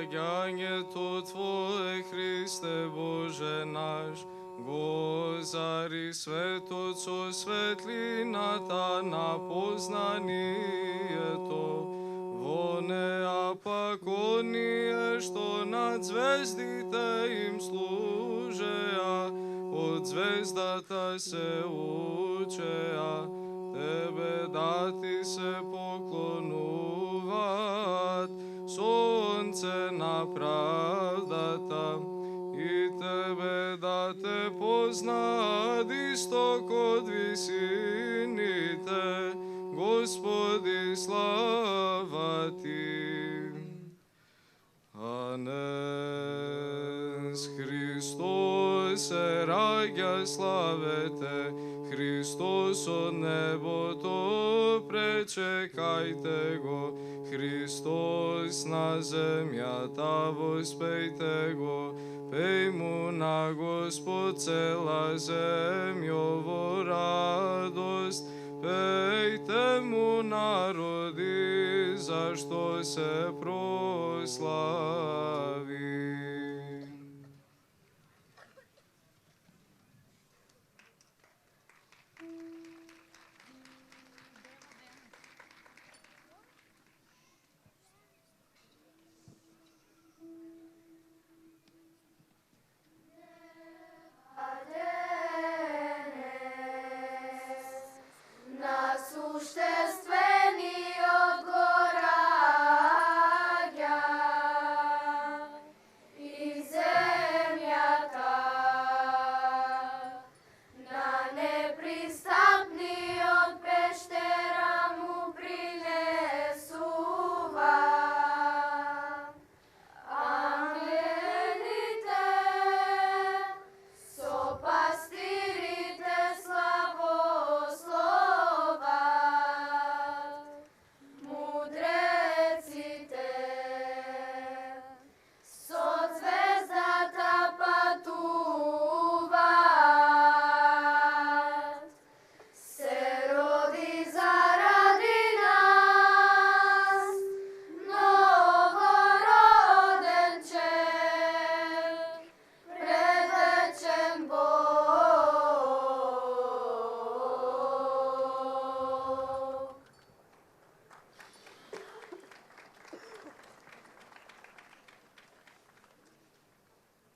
раѓањето Твое, Христе Боже наш, го зари светот со светлината на познанието. Во неа пак оние што над звездите им служеа, од звездата се учеа, Тебе да Ти се поклонуваат, сонце на правдата, и Тебе да Те познаат исток од висините, Господи, слава Ти. Анес Христос се раѓа, славете, Христос од небото, пречекајте го, Христос на земјата, воспејте го, пеј му на Господ цела земја во радост, пејте му народи, зашто се прослави.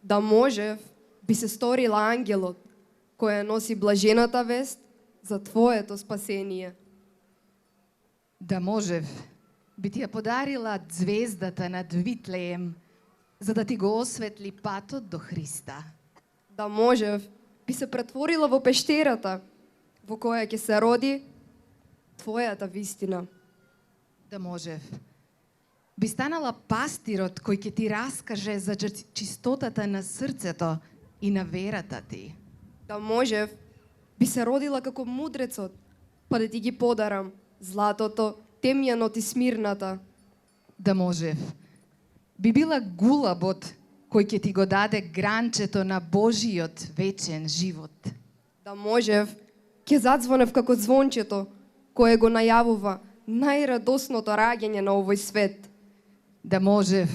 Да можев, би се сторила ангелот, која носи блажената вест за Твоето спасение. Да можев, би ти ја подарила звездата над Витлеем, за да ти го осветли патот до Христа. Да можев, би се претворила во пештерата, во која ќе се роди Твојата вистина. Да можев, би станала пастирот кој ќе ти раскаже за чистотата на срцето и на верата ти. Да можев, би се родила како мудрецот, па да ти ги подарам златото, темјанот и смирната. Да можев, би била гулабот кој ќе ти го даде гранчето на Божиот вечен живот. Да можев, ќе задзвонев како звончето, кое го најавува најрадосното раѓање на овој свет. Да можев,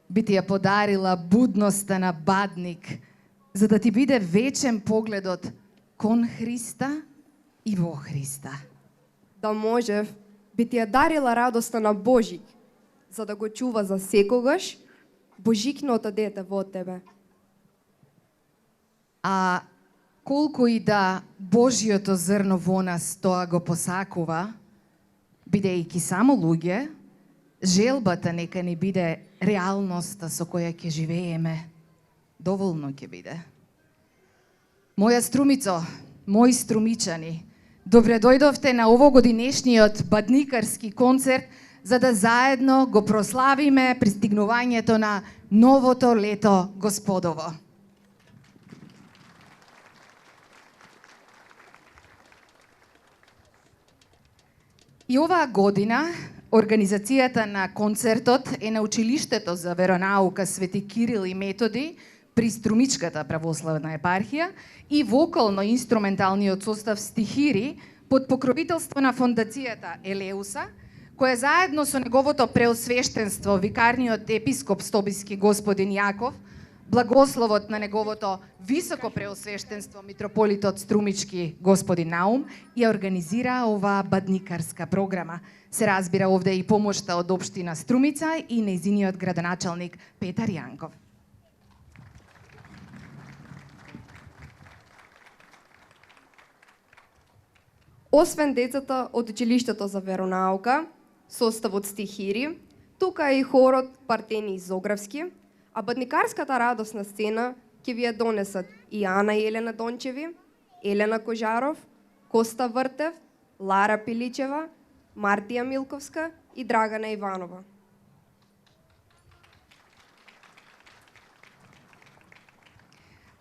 би ти ја подарила будноста на бадник, за да ти биде вечен погледот кон Христа и во Христа. Да можев, би ти ја дарила радоста на Божик, за да го чува за секогаш Божикното дете во тебе. А колку и да Божиото зрно во нас тоа го посакува, бидејќи само луѓе, желбата нека ни биде реалноста со која ќе живееме. Доволно ќе биде. Моја струмицо, мои струмичани, добре дојдовте на овогодинешниот бадникарски концерт, за да заедно го прославиме пристигнувањето на новото лето Господово. И оваа година организацијата на концертот е на Училиштето за веронаука Свети Кирил и Методи при Струмичката православна епархија и вокално-инструменталниот состав Стихири под покровителство на фондацијата Елеуса, која заедно со неговото преосвештенство, викарниот епископ Стобиски господин Јаков, благословот на неговото високо преосвештенство митрополитот Струмички господин Наум, ја организира оваа бадникарска програма. Се разбира овде и помошта од општина Струмица и нејзиниот градоначалник Петар Јанков. Освен децата од училиштето за веронаука, составот стихири, тука е и хорот Партени Зографски, а бадникарската радосна сцена ќе ви ја донесат и Ана и Елена Дончеви, Елена Кожаров, Коста Вртев, Лара Пиличева, Мартија Милковска и Драгана Иванова.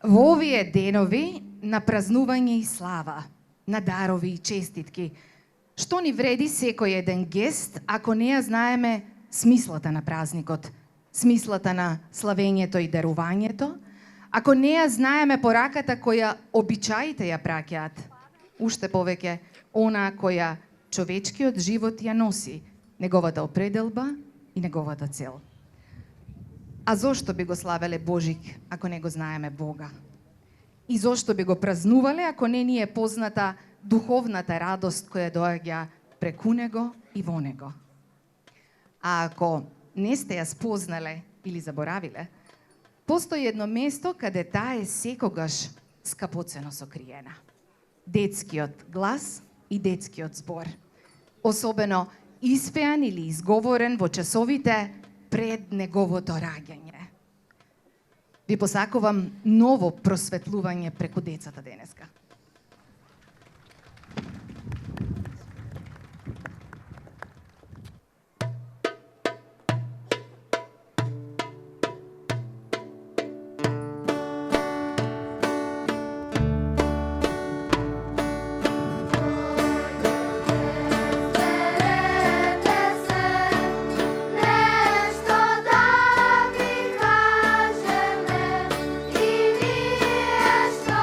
Во овие денови на празнување и слава, на дарови и честитки, што ни вреди секој еден гест ако не ја знаеме смислата на празникот, смислата на славењето и дарувањето, ако не ја знаеме пораката која обичаите ја праќаат, уште повеќе она која човечкиот живот ја носи, неговата определба и неговата цел. А зошто би го славеле Божик ако не го знаеме Бога? И зошто би го празнувале ако не ни е позната духовната радост која доаѓа преку него и во него? А ако не сте ја спознале или заборавиле, постои едно место каде таа е секогаш скапоцено сокриена. Детскиот глас и детскиот збор. Особено испеан или изговорен во часовите пред неговото раѓање. Ви посакувам ново просветлување преку децата денеска. Нешто да ви кажеме и ние што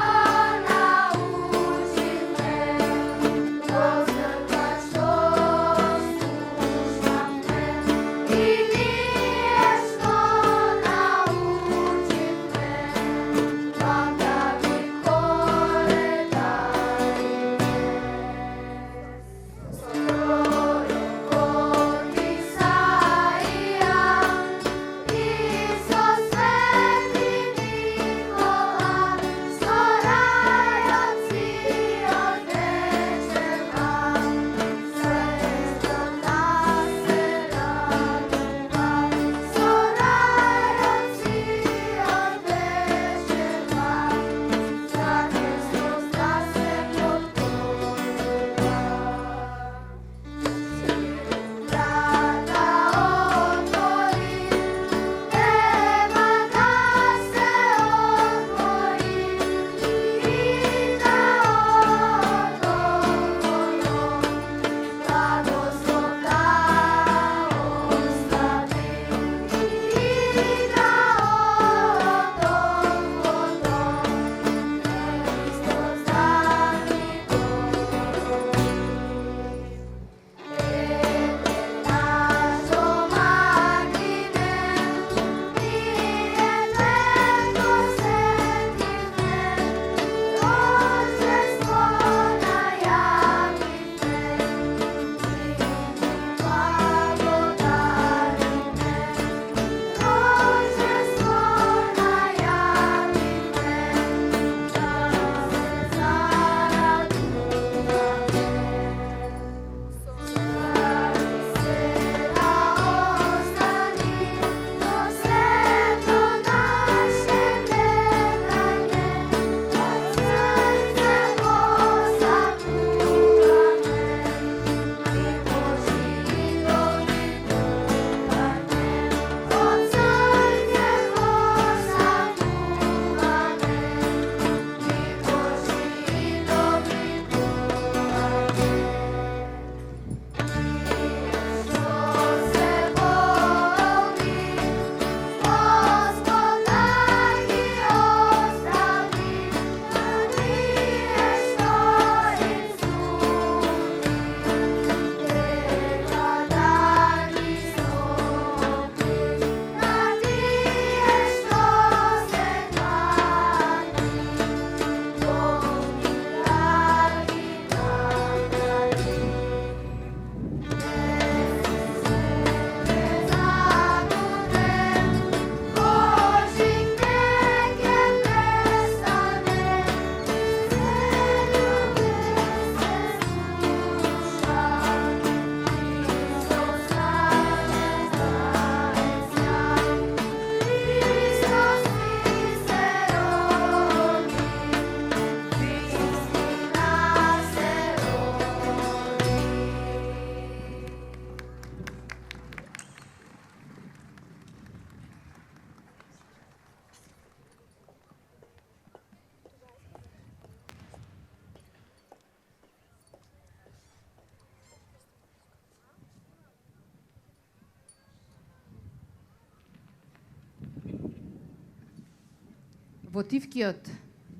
Во тивкиот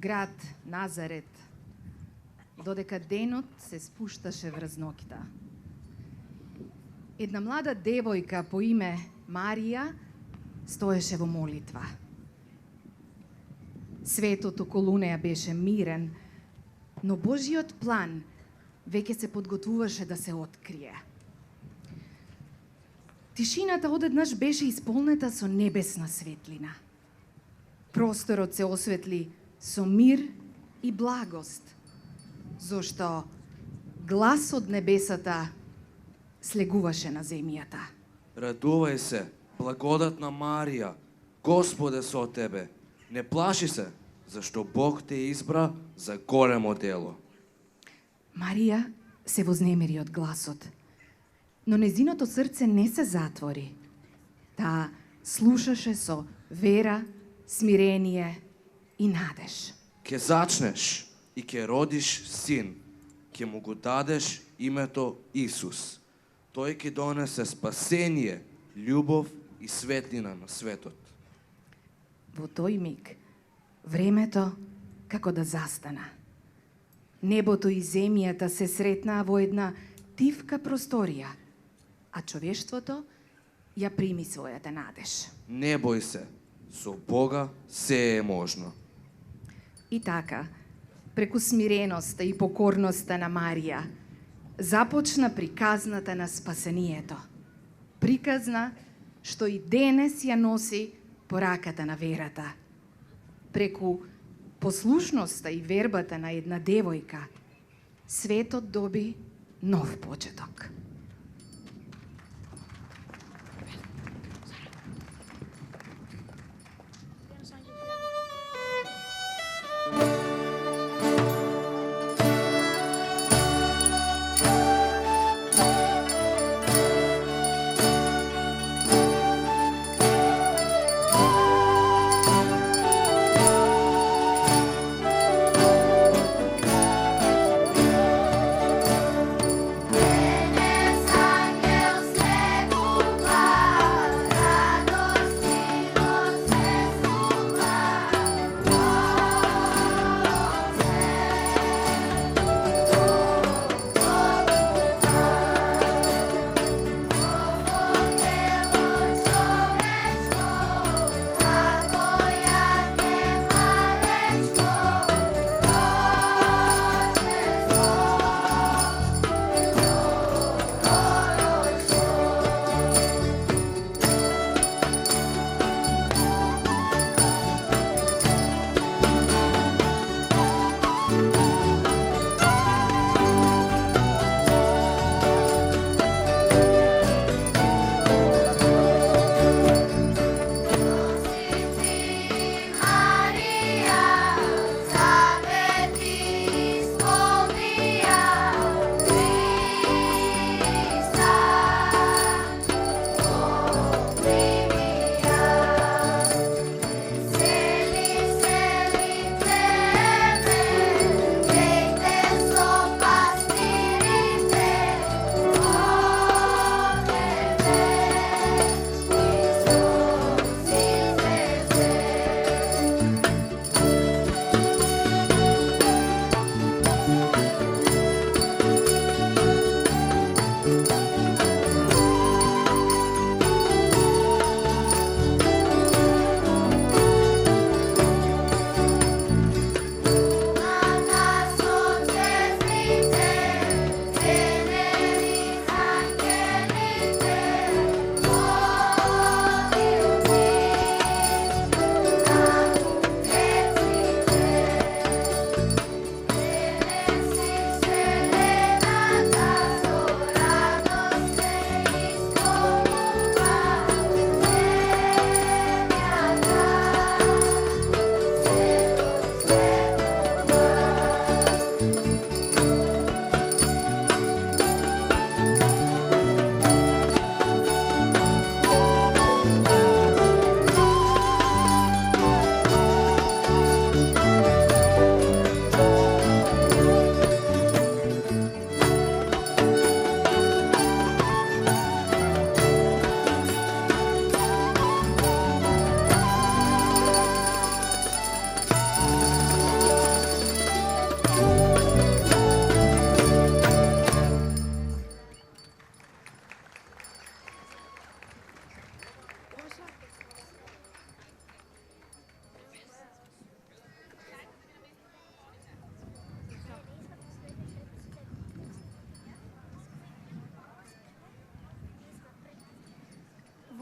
град Назарет, додека денот се спушташе врз ноќта, една млада девојка по име Марија стоеше во молитва. Светот околу неа беше мирен, но Божиот план веќе се подготвуваше да се открие. Тишината одеднаш беше исполнета со небесна светлина. Просторот се осветли со мир и благост, зошто глас од небесата слегуваше на земјата. Радувај се, благодатна Марија, Господ е со тебе. Не плаши се, зашто Бог те избра за големо дело. Марија се вознемири од гласот, но незиното срце не се затвори. Таа слушаше со вера, смирение и надеж. Ке зачнеш и ке родиш син, ке му го дадеш името Исус. Тој ке донесе спасение, љубов и светлина на светот. Во тој миг, времето како да застана. Небото и земјата се сретнаа во една тивка просторија, а човештвото ја прими својата надеж. Не бој се, со Бога се е можно. И така, преку смиреноста и покорноста на Марија, започна приказната на спасението. Приказна што и денес ја носи пораката на верата. Преку послушноста и вербата на една девојка, светот доби нов почеток.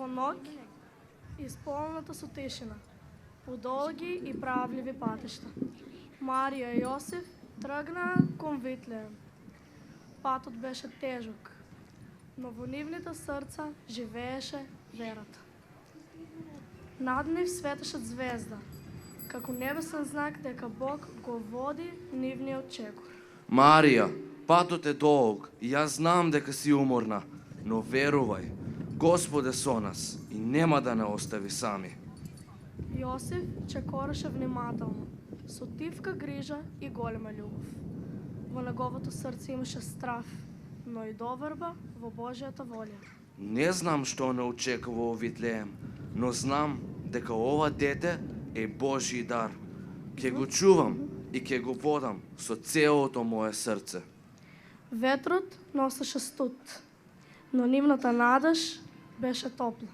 во ноќ, исполната со тишина, по долги и правливи патишта. Марија и Јосиф тргнаа кон Витлеем. Патот беше тежок, но во нивните срца живееше верата. Над нив светеше звезда, како небесен знак дека Бог го води нивниот чекор. Марија, патот е долг и јас знам дека си уморна, но верувај, Господ е со нас и нема да не остави сами. Јосиф чекореше внимателно, со тивка грижа и голема љубов. Во неговото срце имаше страф, но и доверба во Божјата волја. Не знам што не очекува во Витлеем, но знам дека ова дете е Божји дар. Ќе го чувам и ќе го водам со целото мое срце. Ветрот носеше студ, но нивната надеж беше топла.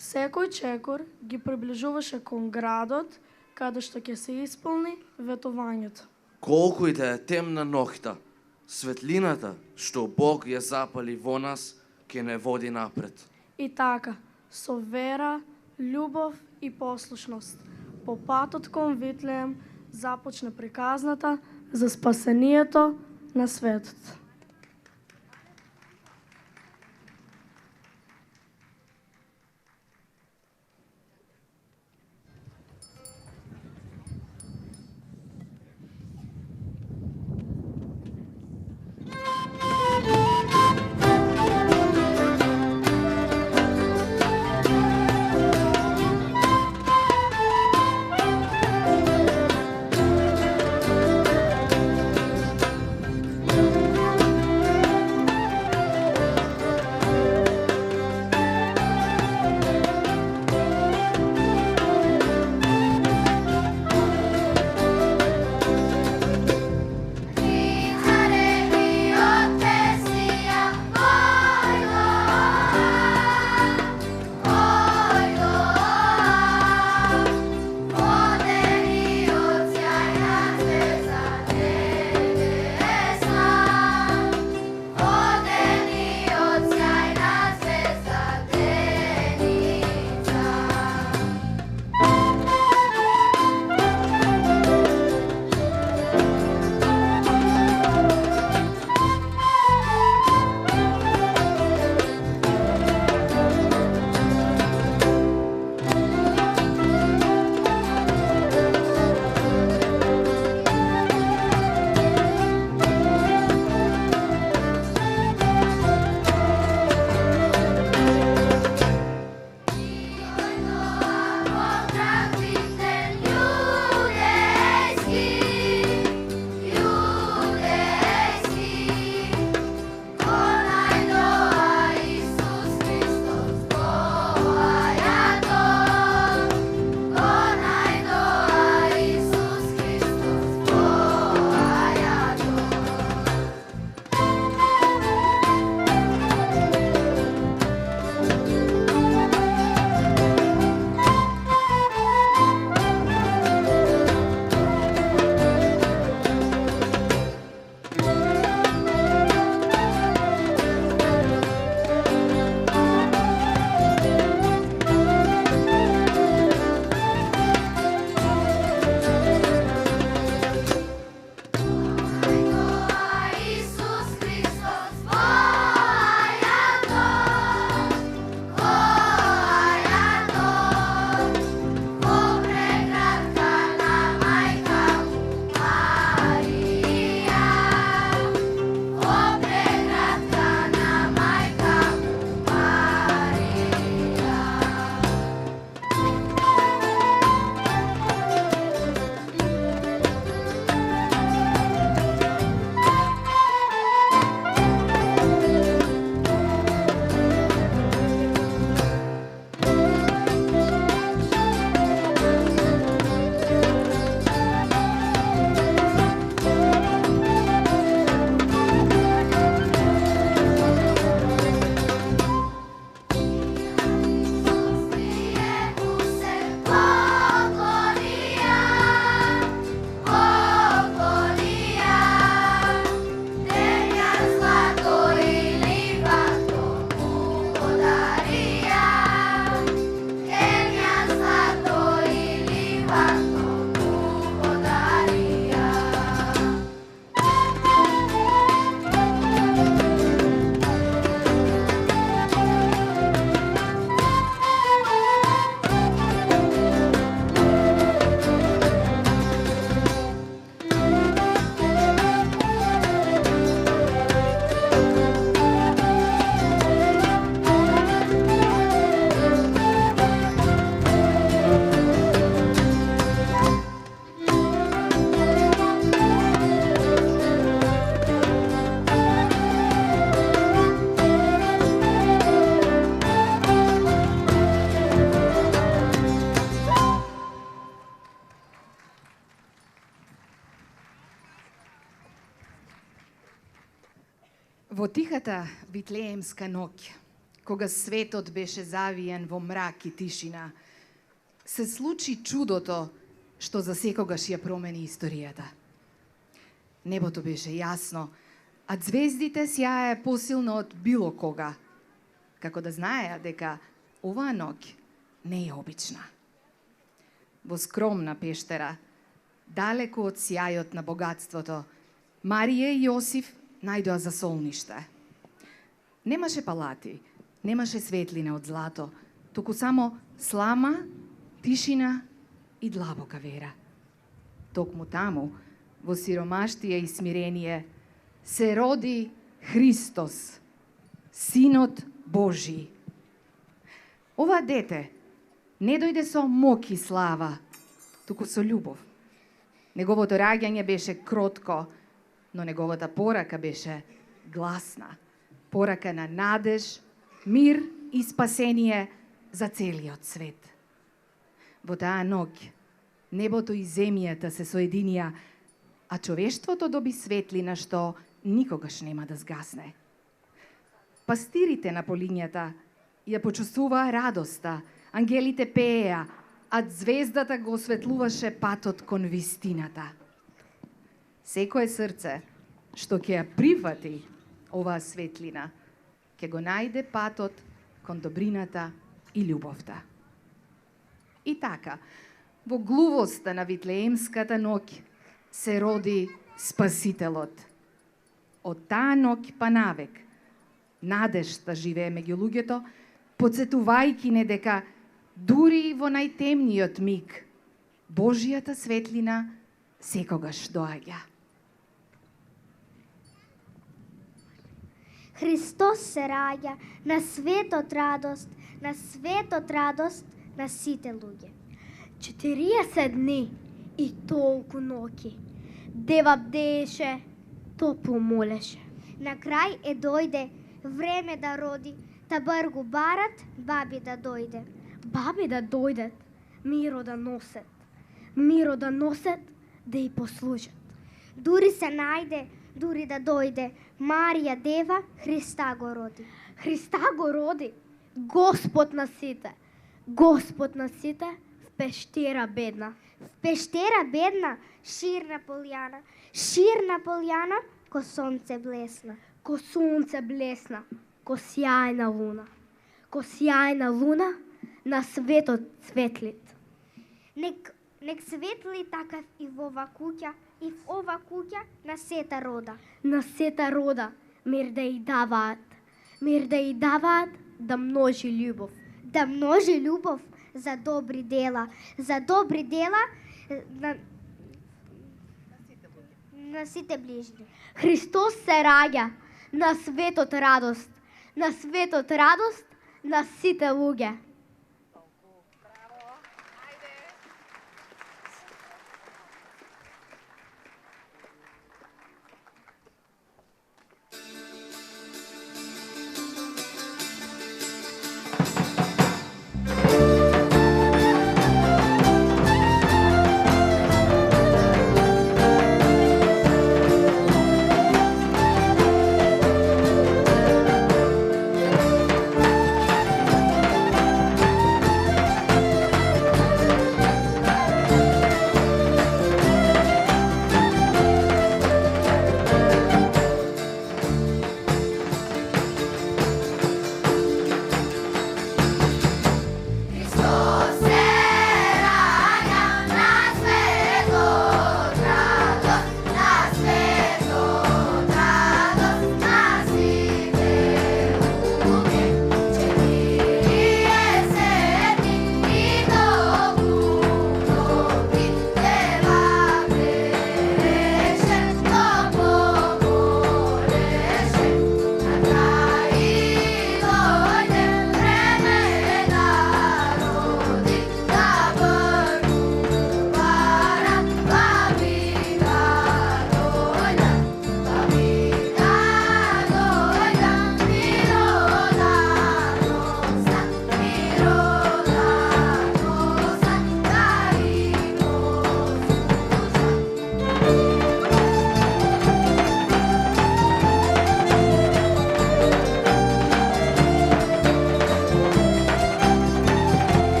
Секој чекор ги приближуваше кон градот, каде што ќе се исполни ветувањето. Колку и да е темна ноќта, светлината што Бог ја запали во нас, ќе не води напред. И така, со вера, љубов и послушност, по патот кон Витлеем започна приказната за спасението на светот. Во тихата витлеемска ноќ, кога светот беше завиен во мрак и тишина, се случи чудото што за секогаш ја промени историјата. Небото беше јасно, а звездите сјае посилно од било кога, како да знаеа дека оваа ноќ не е обична. Во скромна пештера, далеку од сјајот на богатството, Марија и Јосиф најдоа за солниште. Немаше палати, немаше светлина од злато, туку само слама, тишина и длабока вера. Токму таму, во сиромаштија и смирение, се роди Христос, Синот Божи. Ова дете не дојде со моќ и слава, туку со љубов. Неговото раѓање беше кротко, но неговата порака беше гласна. Порака на надеж, мир и спасение за целиот свет. Во таа ноќ, небото и земјата се соединија, а човештвото доби светлина што никогаш нема да згасне. Пастирите на полињата ја почувствуваа радоста, ангелите пееа, а звездата го осветлуваше патот кон вистината. Секое срце што ќе ја прифати оваа светлина, ќе го најде патот кон добрината и љубовта. И така, во глувоста на витлеемската ноќ се роди Спасителот. Од таа ноќ па навек, надежта живее меѓу луѓето, потсетувајќи не дека дури во најтемниот миг, Божјата светлина секогаш доаѓа. Христос се раѓа на светот радост на сите луѓе. 40 дни и толку ноќи. Дева бдеше, топло молеше. На крај дојде време да роди, та бргу барат баби да дојде. Баби да дојдат, миро да носет, да и послужат. Дури се најде, дури да дојде, Марија Дева Христа го роди. Христа го роди, Господ на сите в пештера бедна. В пештера бедна, ширна полјана, ко сонце блесна. Ко сонце блесна, ко сјајна луна на светот светлит. Нек светли такав и во ова куќа, на сета рода. На сета рода мир да и даваат, да множи љубов. Да множи љубов за добри дела на сите ближни. Христос се раѓа на светот радост на сите луѓе.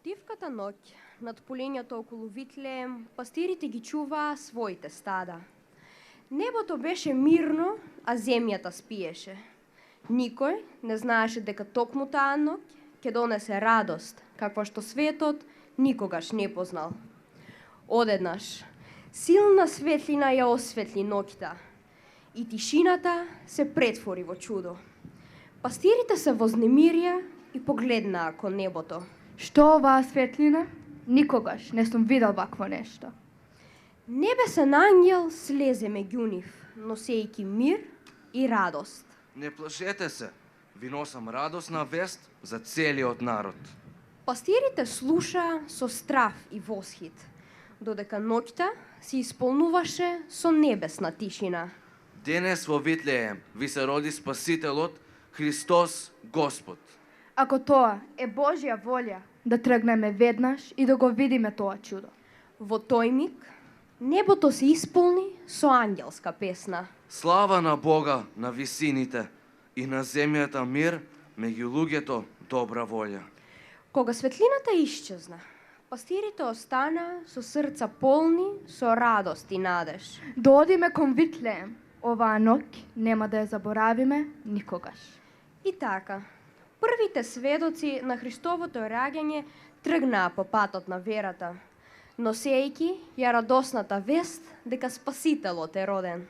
тивката ноќ, над полињата околу Витлеем, пастирите ги чуваа своите стада. Небото беше мирно, а земјата спиеше. Никој не знаеше дека токму таа ноќ ќе донесе радост, каква што светот никогаш не познал. Одеднаш, силна светлина ја осветли ноќта и тишината се претвори во чудо. Пастирите се вознемирија и погледнаа кон небото. Што оваа светлина? Никогаш не сум видел вакво нешто. Небесен ангел слезе меѓу нив, носејќи мир и радост. Не плашете се, ви носам радосна вест за целиот народ. Пастирите слушаа со страв и восхит, додека ноќта се исполнуваше со небесна тишина. Денес во Витлеем ви се роди Спасителот Христос Господ. Ако тоа е Божја волја, да тргнеме веднаш и да го видиме тоа чудо. Во тој миг, небото се исполни со ангелска песна. Слава на Бога на висините и на земјата мир меѓу луѓето добра волја. Кога светлината исчезна, пастирите остана со срца полни со радост и надеж. Додиме кон Витлеем. Оваа ноќ нема да ја заборавиме никогаш. И така, првите сведоци на Христовото раѓање тргнаа по патот на верата, носејќи ја радосната вест дека Спасителот е роден.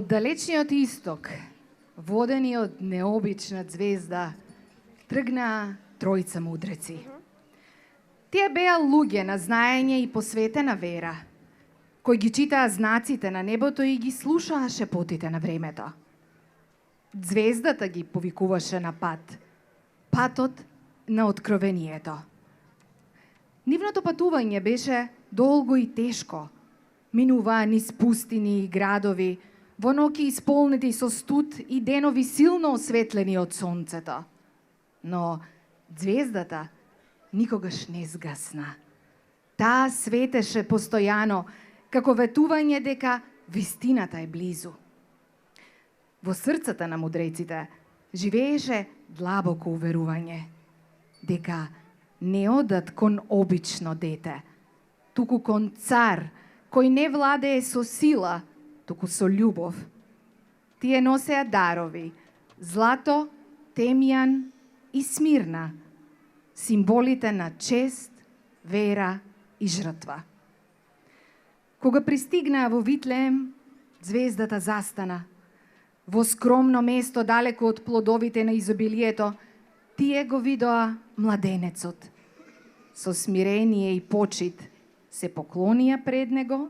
Од далечниот исток, водени од необична звезда, тргнаа тројца мудреци. Тие беа луѓе на знаење и посветена вера, кои ги читаа знаците на небото и ги слушаа шепотите на времето. Звездата ги повикуваше на пат, патот на откровението. Нивното патување беше долго и тешко. Минуваа низ пустини и градови, во ноќи исполнети со студ и денови силно осветлени од сонцето. Но звездата никогаш не згасна. Таа светеше постојано, како ветување дека вистината е близу. Во срцата на мудреците живееше длабоко уверување дека не одат кон обично дете, туку кон цар кој не владее со сила, туку со љубов. Тие носеа дарови, злато, темјан и смирна, символите на чест, вера и жртва. Кога пристигнаа во Витлеем, звездата застана. Во скромно место далеко од плодовите на изобилието, тие го видоа младенецот. Со смирение и почит се поклонија пред него,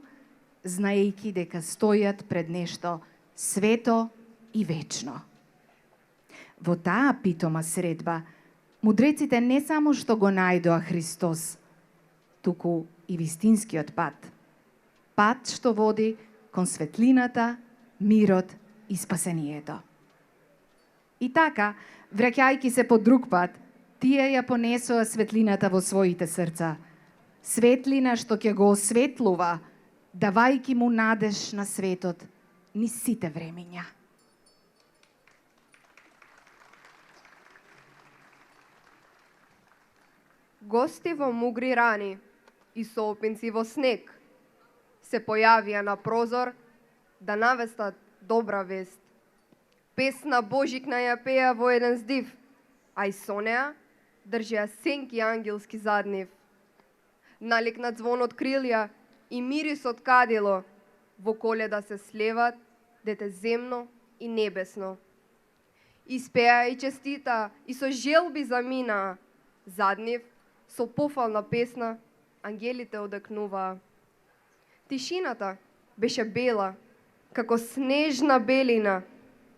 знаејќи дека стојат пред нешто свето и вечно. Во таа питома средба, мудреците не само што го најдоа Христос, туку и вистинскиот пат. Пат што води кон светлината, мирот и спасението. И така, враќајќи се по друг пат, тие ја понесоа светлината во своите срца. Светлина што ќе го осветлува, давајќи му надеж на светот низ сите времиња. Гости во мугри рани и соопинци во снег се појавија на прозор да навестат добра вест. Песна Божикна ја пеа во еден здив, а и со неа држеа сенки ангелски зад нив. Наликна звонот крилја и мирисот кадило, во Коледа се слеват дете земно и небесно. Испеа и честита и со желби заминаа. Зад нив, со пофална песна, ангелите одекнуваа. Тишината беше бела, како снежна белина,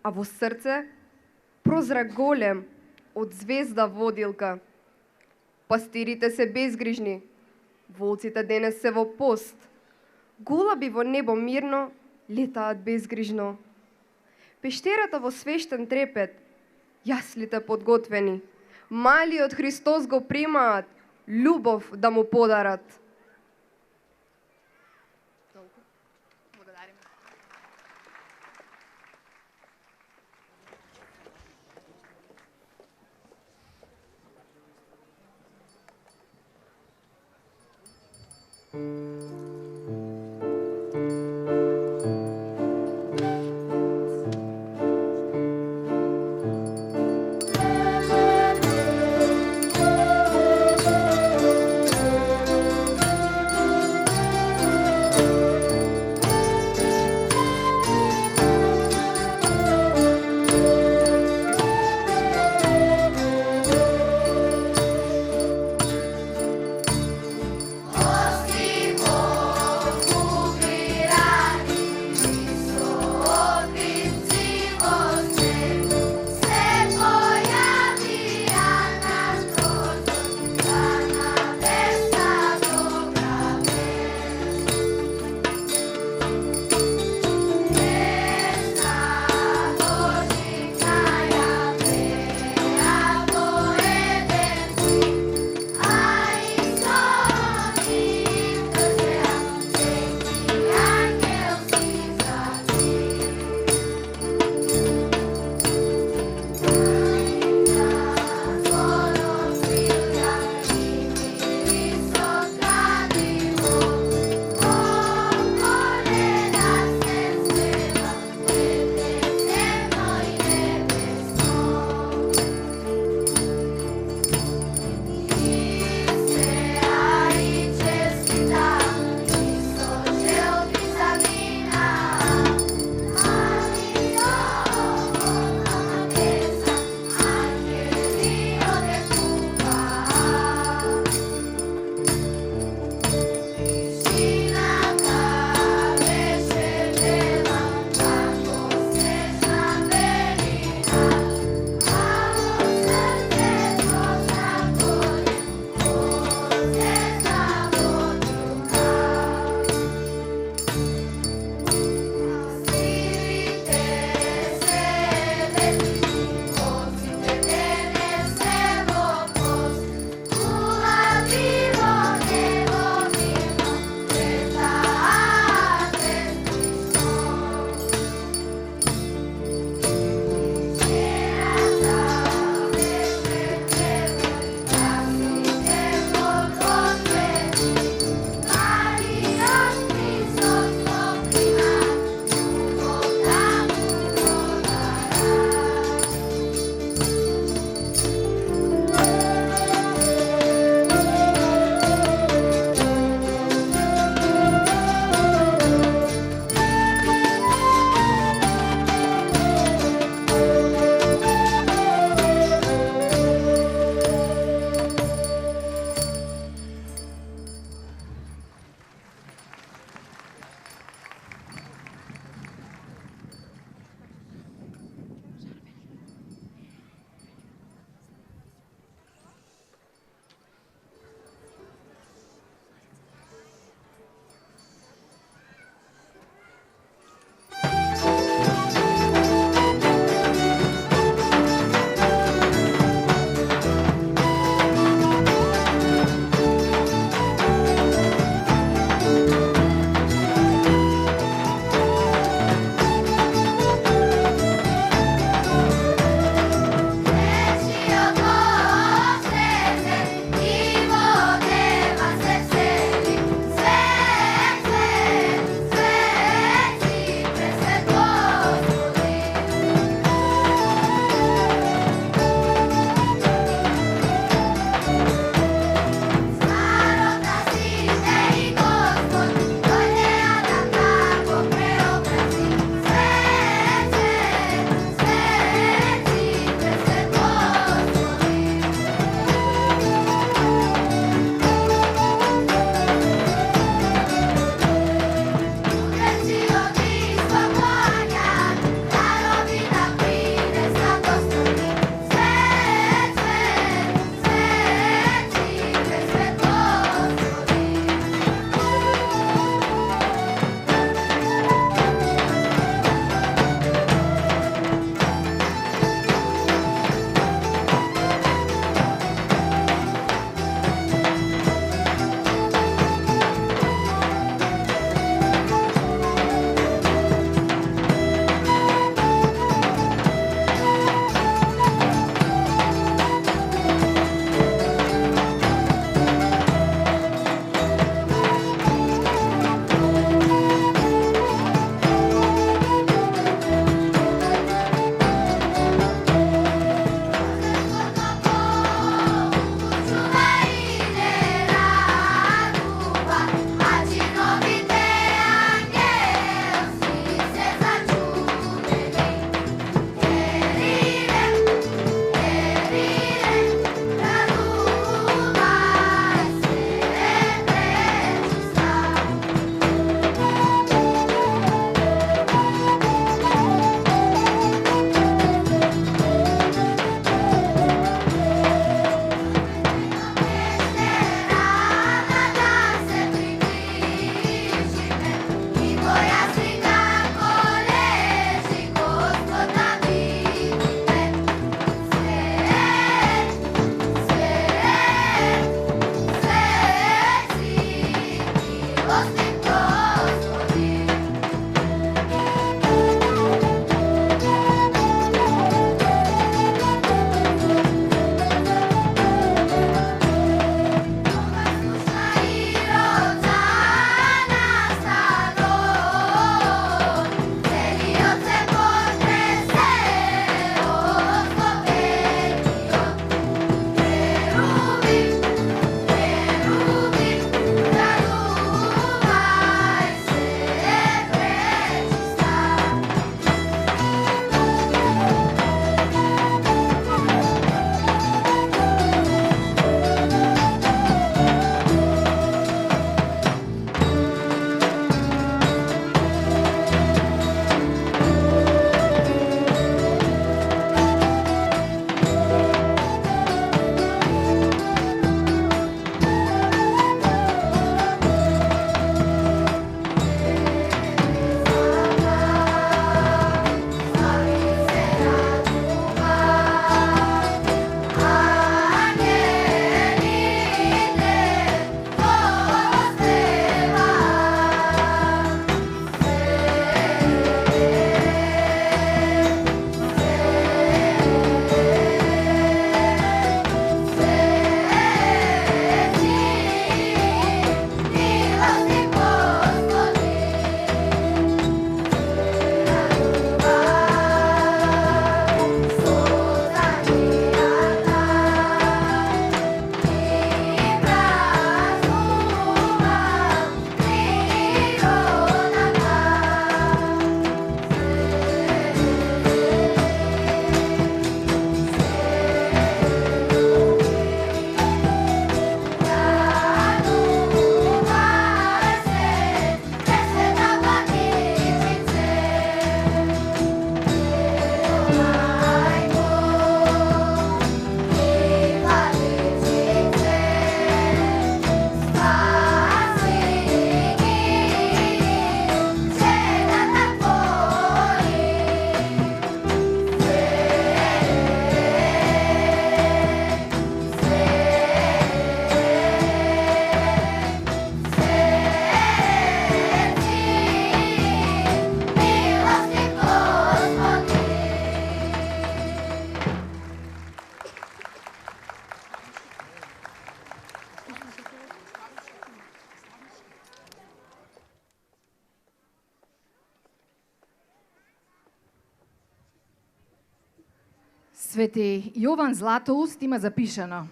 а во срце прозра голем од звезда водилка. Пастирите се безгрижни, волците денес се во пост, голаби во небо мирно летаат безгрижно. Пештерата во свештен трепет, јаслите подготвени, малиот Христос го примаат, љубов да му подарат. Свети Јован Златоуст има запишано: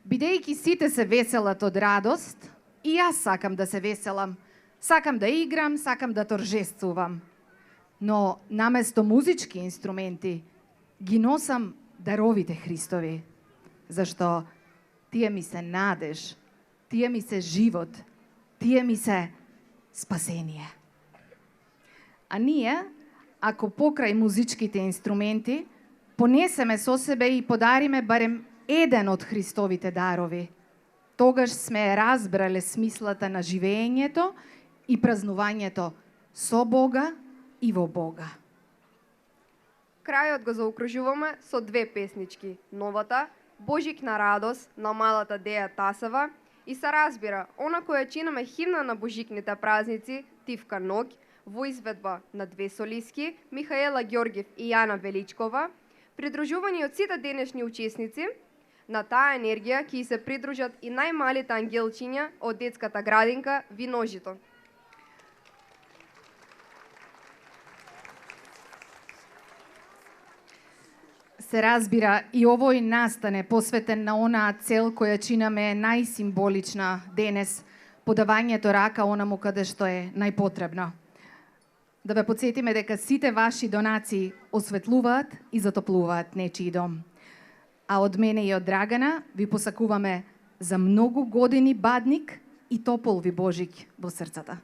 бидејќи сите се веселат од радост, и јас сакам да се веселам, сакам да играм, сакам да торжествувам. Но наместо музички инструменти ги носам даровите Христови, зашто тие ми се надеж, тие ми се живот, тие ми се спасение. А ние, ако покрај музичките инструменти, понесеме со себе и подариме барем еден од Христовите дарови, тогаш сме разбрале смислата на живеењето и празнувањето со Бога и во Бога. Крајот го заокружуваме со две песнички. Новата, Божик на радост, на малата Деја Тасева, и се разбира, она која чинаме химна на божикните празници, Тивка Ног, во изведба на две солистки, Михаела Ѓоргиев и Јана Величкова, придружувани од сите денешни учесници. На таа енергија ќе се придружат и најмалите ангелчиња од детската градинка Виножито. Се разбира, и овој настан е посветен на онаа цел која чинаме најсимволична денес, подавањето рака онаму каде што е најпотребно. Да ве подсетиме дека сите ваши донации осветлуваат и затоплуваат нечии дом. А од мене и од Драгана ви посакуваме за многу години бадник и топол ви Божик во срцата.